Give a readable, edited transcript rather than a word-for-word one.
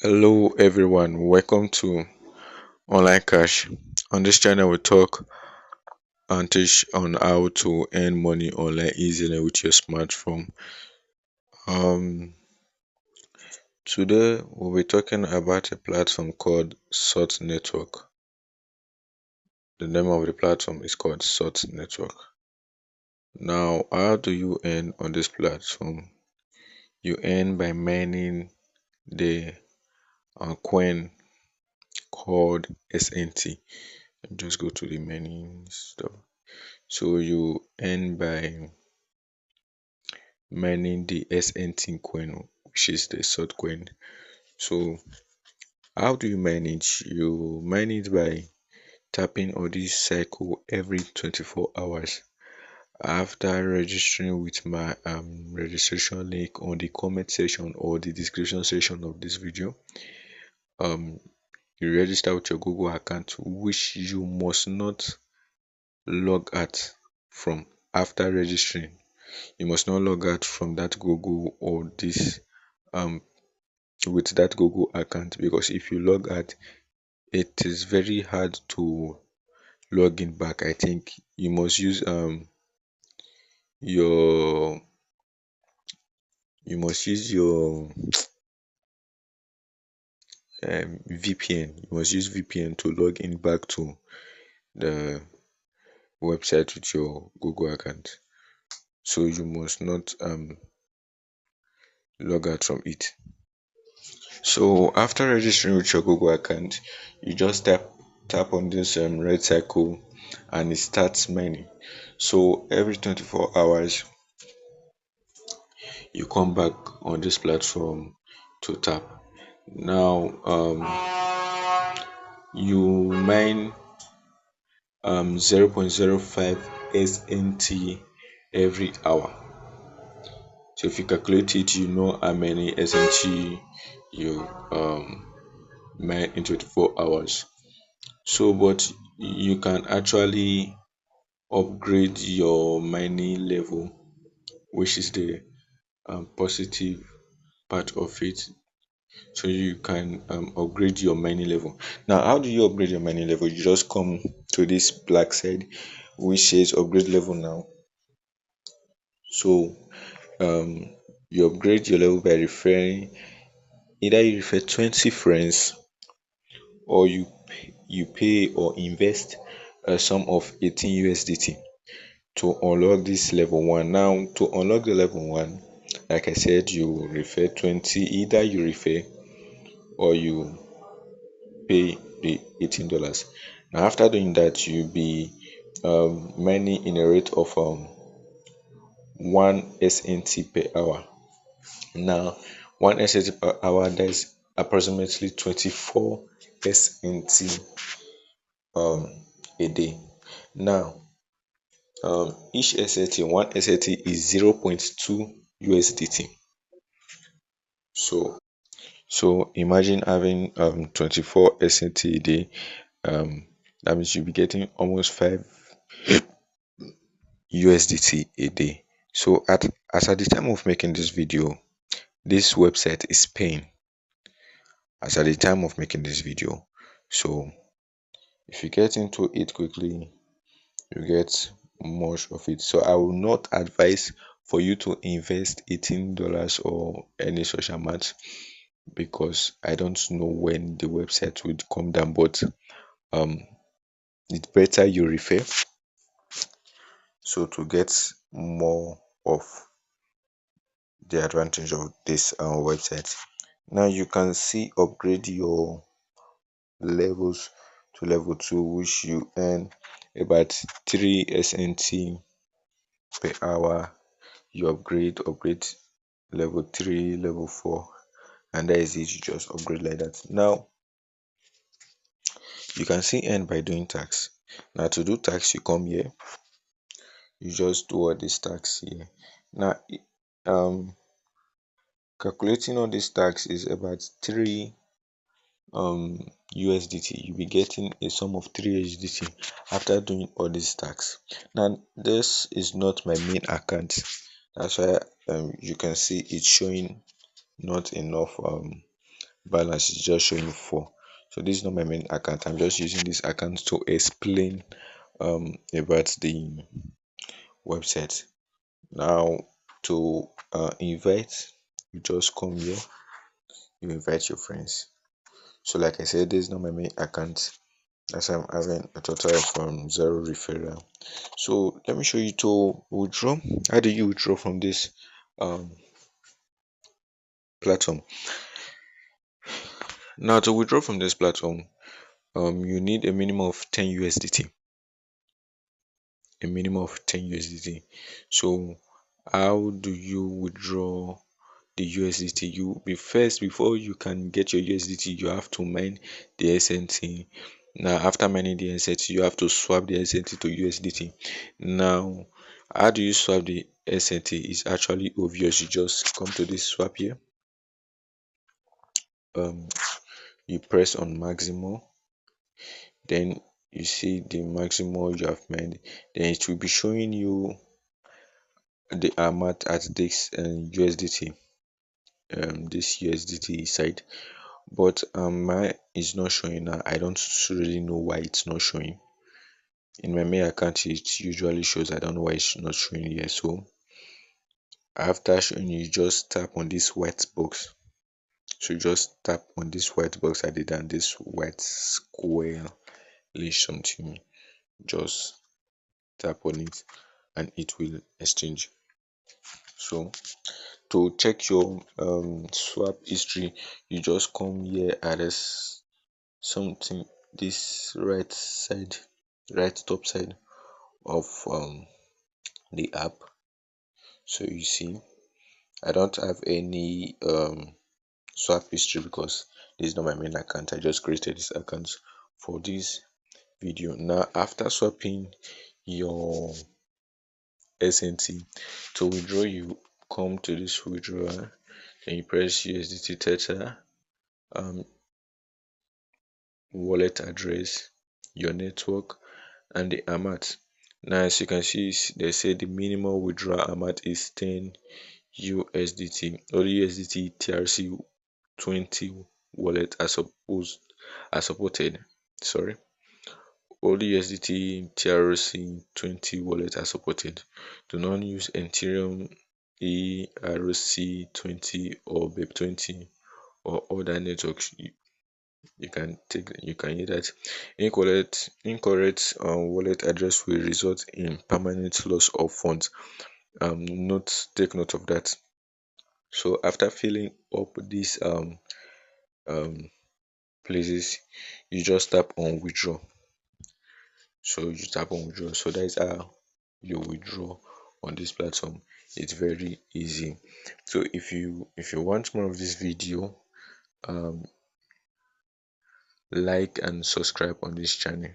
Hello everyone, welcome to Online Cash. On this channel, we talk and teach on how to earn money online easily with your smartphone. Um, Today we'll be talking about a platform called SURT Network. The name of the platform is called SURT Network. Now, how do you earn on this platform? You earn by mining the coin called SNT. Just go to the mining stuff. So you earn by mining the SNT coin, which is the salt coin. So how do you mine it? You mine it by tapping on this cycle every 24 hours. After registering with my registration link on the comment section or the description section of this video, um, you register with your Google account, which you must not log out from after registering. You must not log out from that Google or this um with that Google account, because if you log out, it is very hard to log in back. I think you must use your your VPN. You must use VPN to log in back to the website with your Google account. So you must not log out from it. So after registering with your Google account, you just tap on this red circle and it starts mining. So every 24 hours you come back on this platform to tap. Now you mine 0.05 SNT every hour. So if you calculate it, you know how many SNT you mine in 24 hours. So but you can actually upgrade your mining level, which is the positive part of it. So you can upgrade your mining level. Now, how do you upgrade your mining level? You just come to this black side which says upgrade level now. So you upgrade your level by referring, either you refer 20 friends, or you pay or invest a sum of 18 USDT to unlock this level one. Now, to unlock the level one, like I said, you refer 20, either you refer or you pay the $18. Now, after doing that, you'll be mining in a rate of 1 SNT per hour. Now, 1 SNT per hour, that is approximately 24 SNT a day. Now, each SNT, 1 SNT is 0.2 USDT. So imagine having 24 SNT a day. That means you'll be getting almost 5 USDT a day. So as at the time of making this video, this website is paying as at the time of making this video. So if you get into it quickly, you get much of it. So I will not advise for you to invest $18 or any such amount, because I don't know when the website would come down. But it's better you refer, so to get more of the advantage of this website. Now you can see upgrade your levels to level 2, which you earn about 3 SNT per hour. You upgrade level 3, level 4, and that is it. You just upgrade like that. Now you can see earn by doing tax. Now to do tax, you come here, you just do all this tax here. Now calculating all this tax is about 3 USDT. You'll be getting a sum of 3 USDT after doing all this tax. Now this is not my main account, that's why you can see it's showing not enough balance is just showing 4. So this is not my main account. I'm just using this account to explain about the website. Now to invite, you just come here, you invite your friends. So like I said, this is not my main account. As I'm having a total from 0 referral. So let me show you to withdraw. How do you withdraw from this um, platform? Now to withdraw from this platform, you need a minimum of 10 USDT. A minimum of 10 USDT. So how do you withdraw the USDT? You be first, before you can get your USDT, you have to mine the SNT. Now after mining the SNT, you have to swap the SNT to USDT. Now how do you swap the SNT? Is actually obvious. You just come to this swap here, you press on maximum, then you see the maximum you have made, then it will be showing you the amount at this USDT, this USDT side. But mine is not showing now. I don't really know why it's not showing. In my main account it usually shows. I don't know why it's not showing here. So after showing, you just tap on this white box. So you just tap on this white box at it, and this white square list something, just tap on it and it will exchange. So to check your swap history, you just come here at this something, this right side, right top side of the app. So you see I don't have any swap history because this is not my main account. I just created this account for this video. Now after swapping your SNT, to withdraw, you come to this withdrawal, then you press USDT Theta, um, wallet address, your network, and the amount. Now as you can see, they say the minimum withdrawal amount is 10 USDT. Only USDT TRC 20 wallet are supported. Sorry. Only USDT TRC 20 wallet are supported. Do not use Ethereum ERC20 or BEP20 or other networks. You can hear that. Incorrect wallet address will result in permanent loss of funds. Take note of that. So after filling up these places, you just tap on withdraw. So you tap on withdraw. So that is how you withdraw on this platform. It's very easy. So if you want more of this video, like and subscribe on this channel.